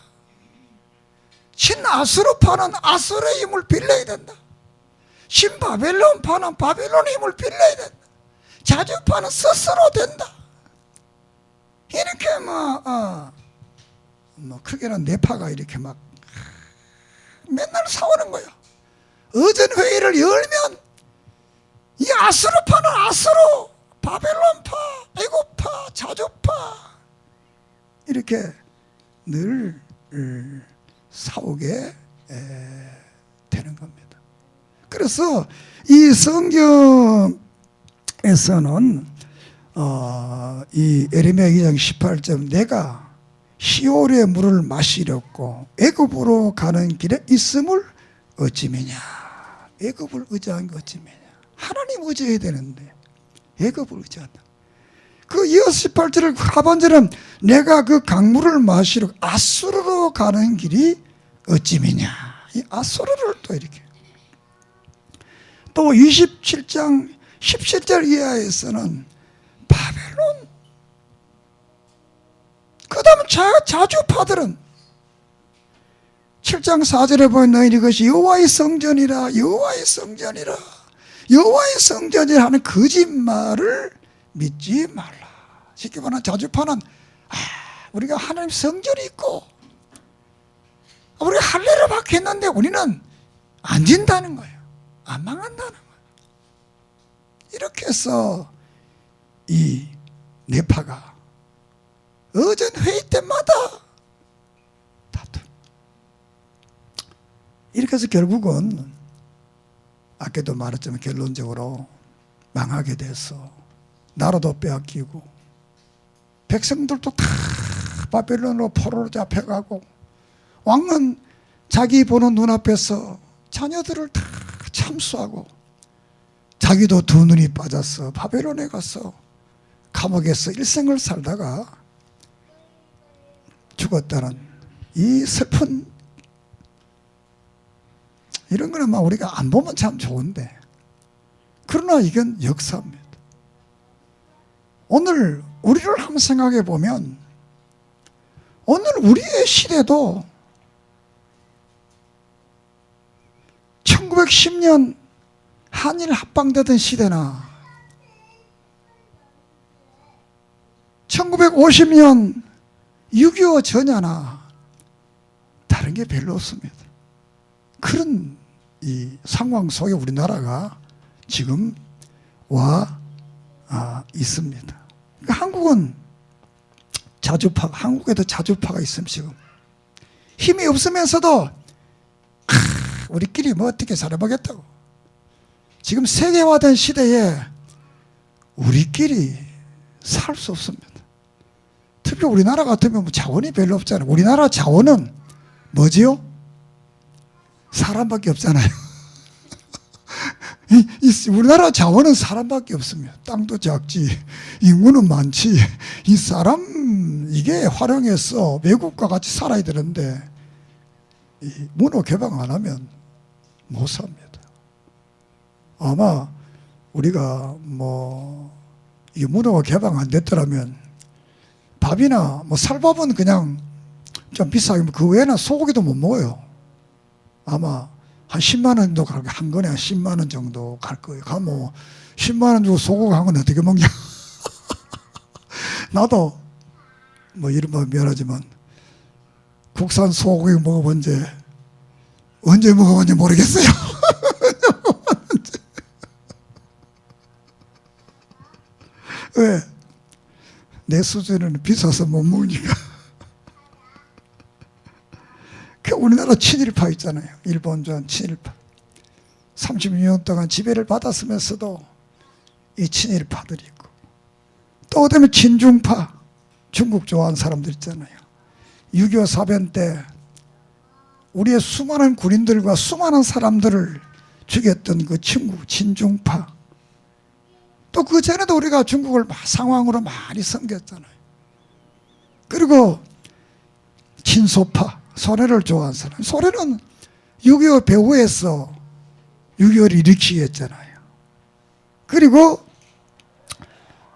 친아수르파는 아수르의 힘을 빌려야 된다. 신바벨론파는 바벨론의 힘을 빌려야 된다. 자주파는 스스로 된다. 이렇게 크게는 네 파가 이렇게 막 맨날 싸우는 거예요. 어전 회의를 열면 이 아수르파는 아수르, 바벨론파, 애굽파, 자주파 이렇게 늘 싸우게 되는 겁니다. 그래서 이 성경에서는 이 에레미야 2장 18절 내가 시올의 물을 마시려고 애굽으로 가는 길에 있음을 어찌매냐. 애굽을 의지한 게 어찌매냐. 하나님 의지해야 되는데 애굽을 의지한다. 그 이어서 18절을 하반절은 내가 그 강물을 마시러 아수르로 가는 길이 어찌매냐. 이 아수르를 또 이렇게, 또 27장 17절 이하에서는 바벨론, 그 다음 자주파들은 7장 4절에 보면 너희는 이것이 여호와의 성전이라 여호와의 성전이라 여호와의 성전이라 하는 거짓말을 믿지 말라. 쉽게 말하면 자주파는 우리가 하나님 성전이 있고 우리가 할례를 받겠는데 우리는 안 진다는 거예요. 안 망한다는 거예요. 이렇게 해서 이 네파가 어전 회의 때마다 다투. 이렇게 해서 결국은 아까도 말했지만 결론적으로 망하게 돼서 나라도 빼앗기고 백성들도 다 바벨론으로 포로로 잡혀가고 왕은 자기 보는 눈앞에서 자녀들을 다 참수하고 자기도 두 눈이 빠져서 바벨론에 가서 감옥에서 일생을 살다가 죽었다는 이 슬픈, 이런 거는 막 우리가 안 보면 참 좋은데, 그러나 이건 역사입니다. 오늘 우리를 한번 생각해 보면 오늘 우리의 시대도 1910년 한일 합방되던 시대나 1950년 6.25 전야나 다른 게 별로 없습니다. 그런 이 상황 속에 우리나라가 지금 와 있습니다. 그러니까 한국은 자주파, 한국에도 자주파가 있으면 지금 힘이 없으면서도 우리끼리 뭐 어떻게 살아보겠다고. 지금 세계화된 시대에 우리끼리 살 수 없습니다. 특히 우리나라 같으면 뭐 자원이 별로 없잖아요. 우리나라 자원은 뭐지요? 사람밖에 없잖아요. 우리나라 자원은 사람밖에 없습니다. 땅도 작지, 인구는 많지. 이 사람 이게 활용해서 외국과 같이 살아야 되는데 이 문호 개방 안 하면 못 삽니다. 아마 우리가 뭐 이 문호가 개방 안 됐더라면 밥이나 뭐 쌀밥은 그냥 좀 비싸게 그 외에는 소고기도 못 먹어요. 아마 한 10만 원 정도 갈 거예요. 한 건에 한 10만 원 정도 갈 거예요. 가면 뭐 10만 원 주고 소고기 한 건 어떻게 먹냐. 나도 뭐 이런 말 미안하지만 국산 소고기 먹어본 지 언제 먹어본지 모르겠어요. 왜? 내 수준은 비싸서 못 먹으니까. 그 우리나라 친일파 있잖아요. 일본전 친일파. 36년 동안 지배를 받았으면서도 이 친일파들이 있고, 또 그다음에 친중파, 중국 좋아하는 사람들 있잖아요. 6.25 사변 때 우리의 수많은 군인들과 수많은 사람들을 죽였던 그 친중파. 또 그 전에도 우리가 중국을 상황으로 많이 섬겼잖아요. 그리고 친소파, 소련을 좋아하는 사람. 소련은 6.25 배후에서 6.25를 일으키게 했잖아요. 그리고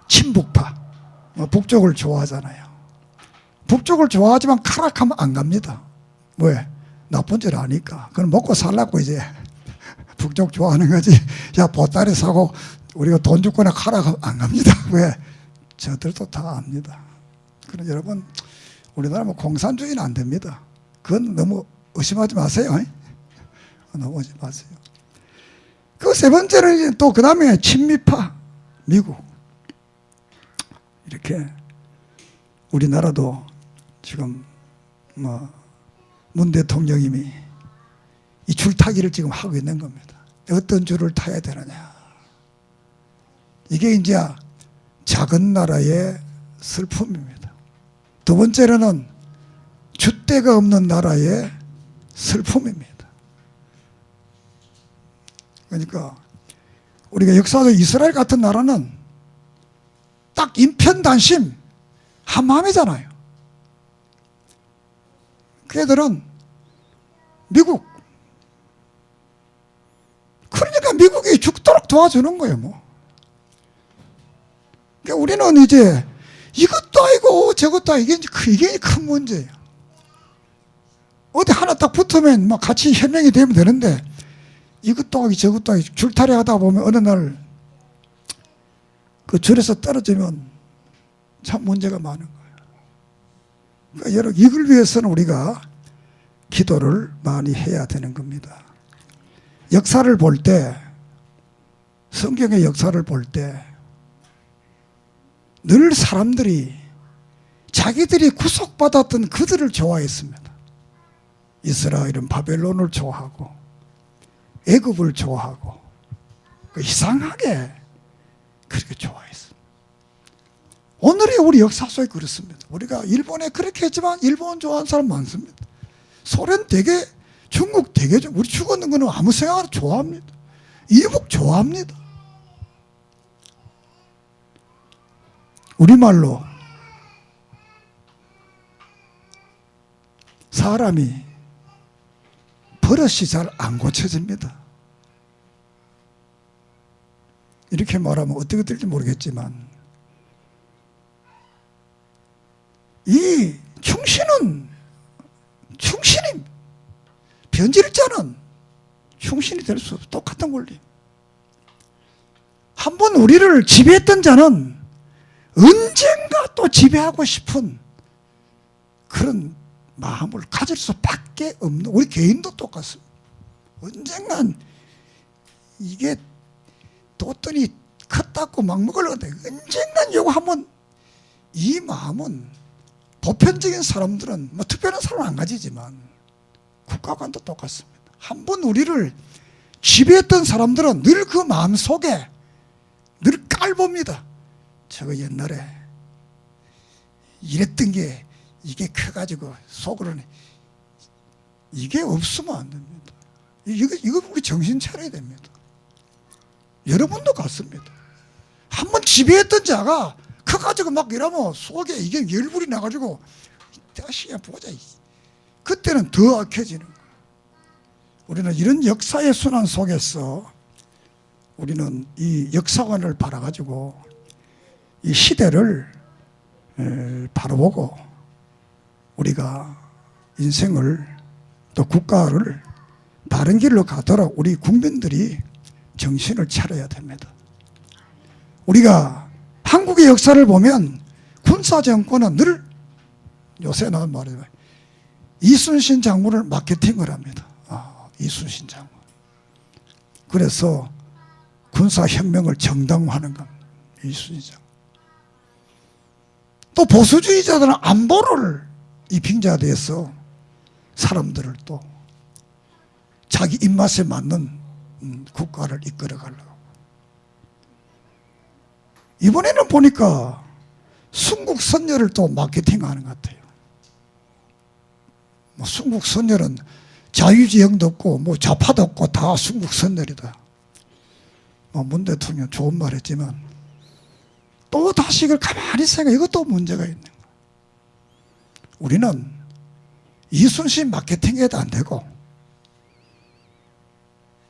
친북파, 북쪽을 좋아하잖아요. 북쪽을 좋아하지만 카락하면 안 갑니다. 왜? 나쁜 줄 아니까. 그건 먹고 살라고 이제 북쪽 좋아하는 거지. 야, 보따리 사고 우리가 돈 주거나 카락하면 안 갑니다. 왜? 저들도 다 압니다. 그럼 여러분, 우리나라 뭐 공산주의는 안 됩니다. 그건 너무 의심하지 마세요. 너무 의심하지 마세요. 그 세 번째는 또 그 다음에 친미파, 미국. 이렇게 우리나라도 지금 뭐 문 대통령님이 이 줄타기를 지금 하고 있는 겁니다. 어떤 줄을 타야 되느냐. 이게 이제 작은 나라의 슬픔입니다. 두 번째로는 줏대가 없는 나라의 슬픔입니다. 그러니까 우리가 역사적 이스라엘 같은 나라는 딱 인편단심 한마음이잖아요. 그 애들은 미국, 그러니까 미국이 죽도록 도와주는 거예요. 뭐. 그러니까 우리는 이제 이것도 아니고 저것도 아니고 이게 큰 문제예요. 어디 하나 딱 붙으면 막 같이 협력이 되면 되는데 이것도 아니고 저것도 아니고 줄타리 하다 보면 어느 날 그 줄에서 떨어지면 참 문제가 많은 거예요. 그러니까 여러분, 이걸 위해서는 우리가 기도를 많이 해야 되는 겁니다. 역사를 볼 때, 성경의 역사를 볼 때 늘 사람들이 자기들이 구속받았던 그들을 좋아했습니다. 이스라엘은 바벨론을 좋아하고 애굽을 좋아하고 이상하게 그렇게 좋아했습니다. 오늘의 우리 역사 속에 그렇습니다. 우리가 일본에 그렇게 했지만 일본 좋아하는 사람 많습니다. 소련 되게, 중국 되게, 우리 죽었는 거는 아무 생각 안 하고 좋아합니다. 이북 좋아합니다. 우리말로 사람이 버릇이 잘 안 고쳐집니다. 이렇게 말하면 어떻게 들릴지 모르겠지만 이 충신이 변질자는 충신이 될 수 없어. 똑같은 권리. 한번 우리를 지배했던 자는 언젠가 또 지배하고 싶은 그런 마음을 가질 수밖에 없는, 우리 개인도 똑같습니다. 언젠간 이게 뒀더니 컸다고 막 먹으려는데 언젠간 요거 한번, 이 마음은 보편적인 사람들은 뭐 특별한 사람은 안 가지지만 국가관도 똑같습니다. 한번 우리를 지배했던 사람들은 늘 그 마음 속에 늘 깔봅니다. 저거 옛날에 이랬던 게 이게 커가지고 속으로는 이게 없으면 안 됩니다. 이거 우리 정신 차려야 됩니다. 여러분도 같습니다. 한번 지배했던 자가 커가지고 막 이러면 속에 이게 열불이 나가지고 다시 보자. 그때는 더 악해지는 거예요. 우리는 이런 역사의 순환 속에서 우리는 이 역사관을 바라가지고 이 시대를 바라보고 우리가 인생을 또 국가를 바른 길로 가도록 우리 국민들이 정신을 차려야 됩니다. 우리가 한국의 역사를 보면 군사정권은 늘 요새 나온 말이지만 이순신 장군을 마케팅을 합니다. 이순신 장군. 그래서 군사혁명을 정당화하는 겁니다. 이순신 장군. 또 보수주의자들은 안보를 이 빙자대에서 사람들을 또 자기 입맛에 맞는 국가를 이끌어 가려고. 이번에는 보니까 순국 선열을 또 마케팅하는 것 같아요. 뭐 순국 선열은 자유지형도 없고 뭐 좌파도 없고 다 순국 선열이다. 문 대통령 좋은 말 했지만 또 다시 이걸 가만히 생각해. 이것도 문제가 있는 거예요. 우리는 이순신 마케팅해도 안 되고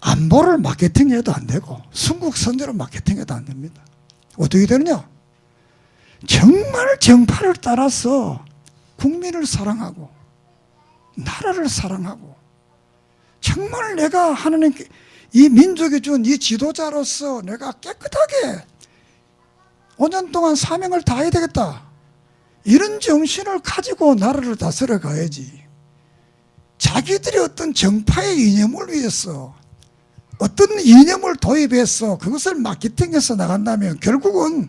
안보를 마케팅해도 안 되고 순국 선열을 마케팅해도 안 됩니다. 어떻게 되느냐? 정말 정파를 따라서 국민을 사랑하고 나라를 사랑하고 정말 내가 하나님께 이 민족이 준 이 지도자로서 내가 깨끗하게 5년 동안 사명을 다해야 되겠다. 이런 정신을 가지고 나라를 다스려 가야지. 자기들이 어떤 정파의 이념을 위해서 어떤 이념을 도입해서 그것을 마케팅해서 나간다면 결국은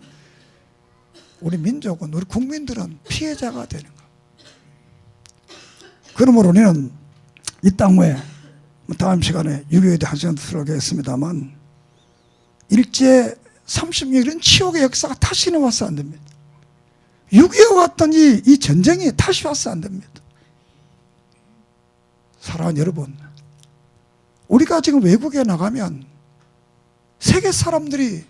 우리 민족은, 우리 국민들은 피해자가 되는 거예요. 그러므로 우리는 이 땅에 다음 시간에 6.25에 대해 한 시간 들어가겠습니다만 일제 30년이란 치욕의 역사가 다시는 와서 안 됩니다. 6.25 같던 이 전쟁이 다시 와서 안 됩니다. 사랑하는 여러분, 우리가 지금 외국에 나가면 세계 사람들이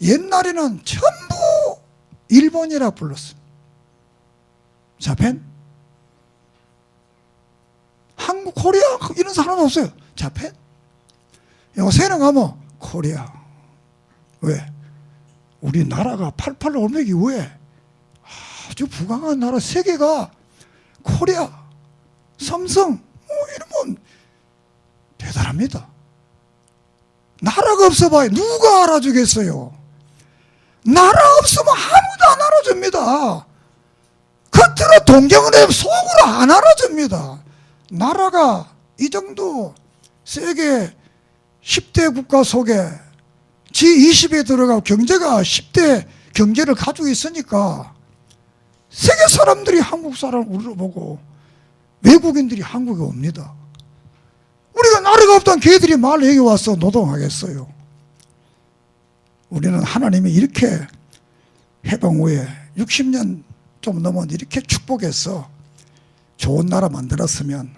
옛날에는 전부 일본이라 불렀습니다. 자펜? 한국, 코리아 이런 사람은 없어요. 자펜? 요새는 가면 코리아. 왜? 우리나라가 88 올메기 왜? 아주 부강한 나라 세계가 코리아, 삼성 이러면 대단합니다. 나라가 없어봐요. 누가 알아주겠어요? 나라 없으면 아무도 안 알아줍니다. 겉으로 동경을 해도 속으로 안 알아줍니다. 나라가 이 정도 세계 10대 국가 속에 G20에 들어가고 경제가 10대 경제를 가지고 있으니까 세계 사람들이 한국 사람을 우리를 보고 외국인들이 한국에 옵니다. 우리가 나라가 없던 걔들이 말 여기 와서 노동하겠어요. 우리는 하나님이 이렇게 해방 후에 60년 좀 넘었는데 이렇게 축복해서 좋은 나라 만들었으면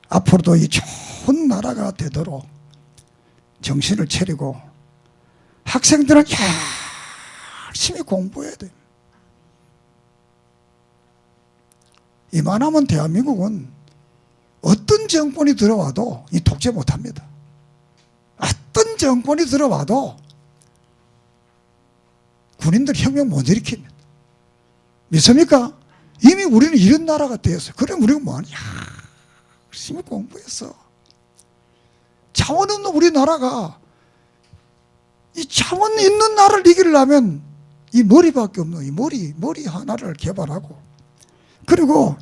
앞으로도 이 좋은 나라가 되도록 정신을 차리고 학생들은 열심히 공부해야 돼요. 이만하면 대한민국은 어떤 정권이 들어와도 이 독재 못합니다. 어떤 정권이 들어와도 군인들 혁명 못 일으킵니다. 믿습니까? 이미 우리는 이런 나라가 되었어요. 그럼 우리가 뭐하냐? 열심히 공부했어. 자원 없는 우리나라가 이 자원 있는 나라를 이기려면 이 머리밖에 없는 이 머리 하나를 개발하고 그리고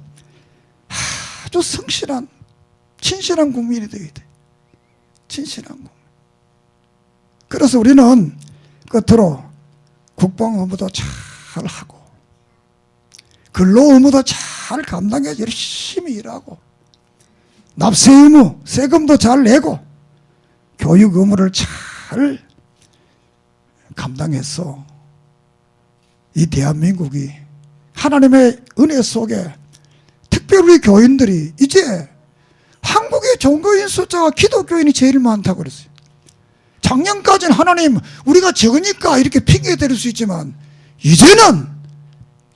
아주 성실한 진실한 국민이 되어야 돼. 진실한 국민. 그래서 우리는 끝으로 국방 의무도 잘 하고 근로 의무도 잘 감당해 열심히 일하고 납세 의무 세금도 잘 내고 교육 의무를 잘 감당해서 이 대한민국이 하나님의 은혜 속에 특별히 우리 교인들이 이제 한국의 종교인 숫자가 기독교인이 제일 많다고 그랬어요. 작년까지는 하나님 우리가 적으니까 이렇게 핑계 댈 수 있지만 이제는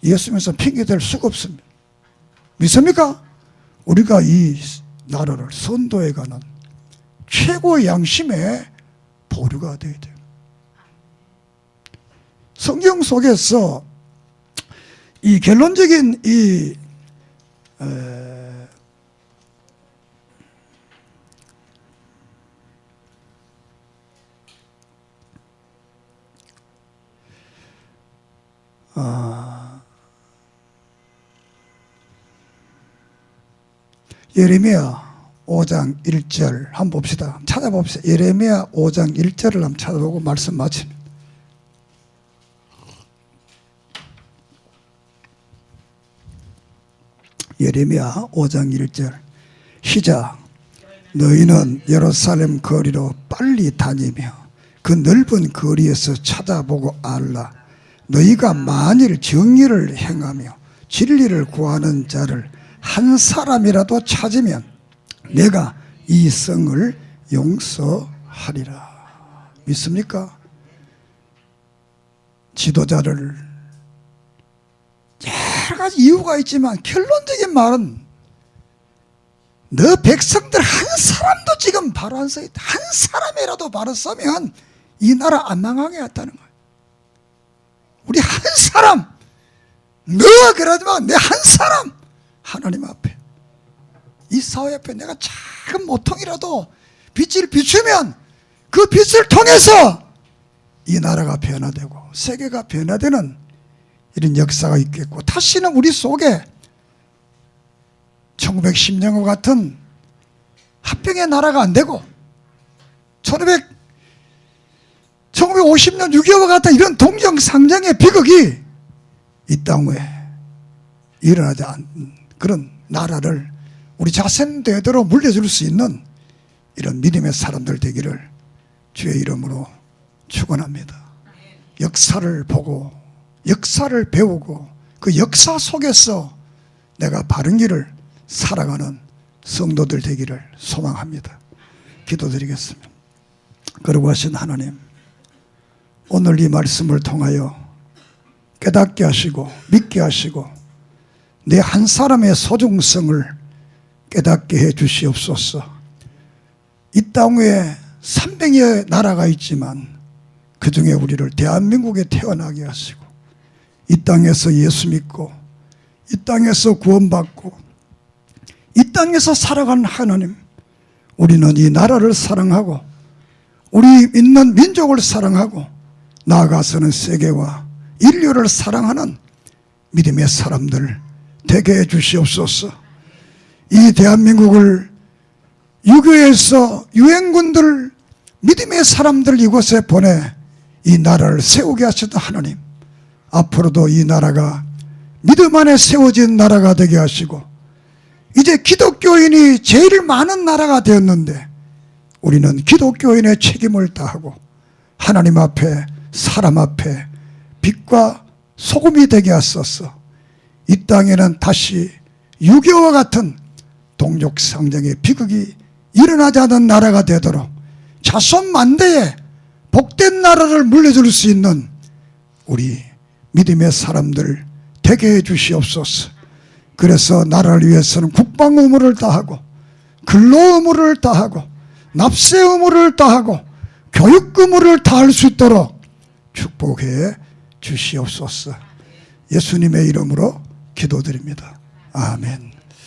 예수 믿어서 핑계 댈 수가 없습니다. 믿습니까? 우리가 이 나라를 선도해가는 최고의 양심의 보류가 되어야 돼요. 성경 속에서 이 결론적인 이 예레미야 5장 1절 한번 봅시다. 찾아봅시다. 예레미야 5장 1절을 한번 찾아보고 말씀 마칩니다. 예레미야 5장 1절 시작. 너희는 예루살렘 거리로 빨리 다니며 그 넓은 거리에서 찾아보고 알라. 너희가 만일 정의를 행하며 진리를 구하는 자를 한 사람이라도 찾으면 내가 이 성을 용서하리라. 믿습니까? 지도자를 여러 가지 이유가 있지만 결론적인 말은 너 백성들 한 사람도 지금 바로 안 서 있다. 한 사람이라도 바로 서면 이 나라 안 망하게 했다는 거예요. 우리 한 사람, 너가 그러지만 내 한 사람 하나님 앞에 이 사회 앞에 내가 작은 모통이라도 빛을 비추면 그 빛을 통해서 이 나라가 변화되고 세계가 변화되는 이런 역사가 있겠고 다시는 우리 속에 1910년과 같은 합병의 나라가 안 되고 1950년 6.25와 같은 이런 동정상정의 비극이 이 땅에 일어나지 않는 그런 나라를 우리 자손대대로 물려줄 수 있는 이런 믿음의 사람들 되기를 주의 이름으로 축원합니다. 역사를 보고 역사를 배우고 그 역사 속에서 내가 바른 길을 살아가는 성도들 되기를 소망합니다. 기도드리겠습니다. 그러고 하신 하나님, 오늘 이 말씀을 통하여 깨닫게 하시고 믿게 하시고 내 한 사람의 소중성을 깨닫게 해 주시옵소서. 이 땅에 300여 나라가 있지만 그 중에 우리를 대한민국에 태어나게 하시고 이 땅에서 예수 믿고 이 땅에서 구원받고 이 땅에서 살아가는 하나님, 우리는 이 나라를 사랑하고 우리 있는 민족을 사랑하고 나아가서는 세계와 인류를 사랑하는 믿음의 사람들 되게 해 주시옵소서. 이 대한민국을 유교에서 유행군들 믿음의 사람들 이곳에 보내 이 나라를 세우게 하셨던 하나님, 앞으로도 이 나라가 믿음 안에 세워진 나라가 되게 하시고, 이제 기독교인이 제일 많은 나라가 되었는데 우리는 기독교인의 책임을 다하고 하나님 앞에, 사람 앞에 빛과 소금이 되게 하소서. 이 땅에는 다시 유교와 같은 동족상정의 비극이 일어나지 않은 나라가 되도록 자손 만대에 복된 나라를 물려줄 수 있는 우리 믿음의 사람들 되게 해 주시옵소서. 그래서 나라를 위해서는 국방 의무를 다하고, 근로 의무를 다하고, 납세 의무를 다하고, 교육 의무를 다할 수 있도록 축복해 주시옵소서. 예수님의 이름으로 기도드립니다. 아멘.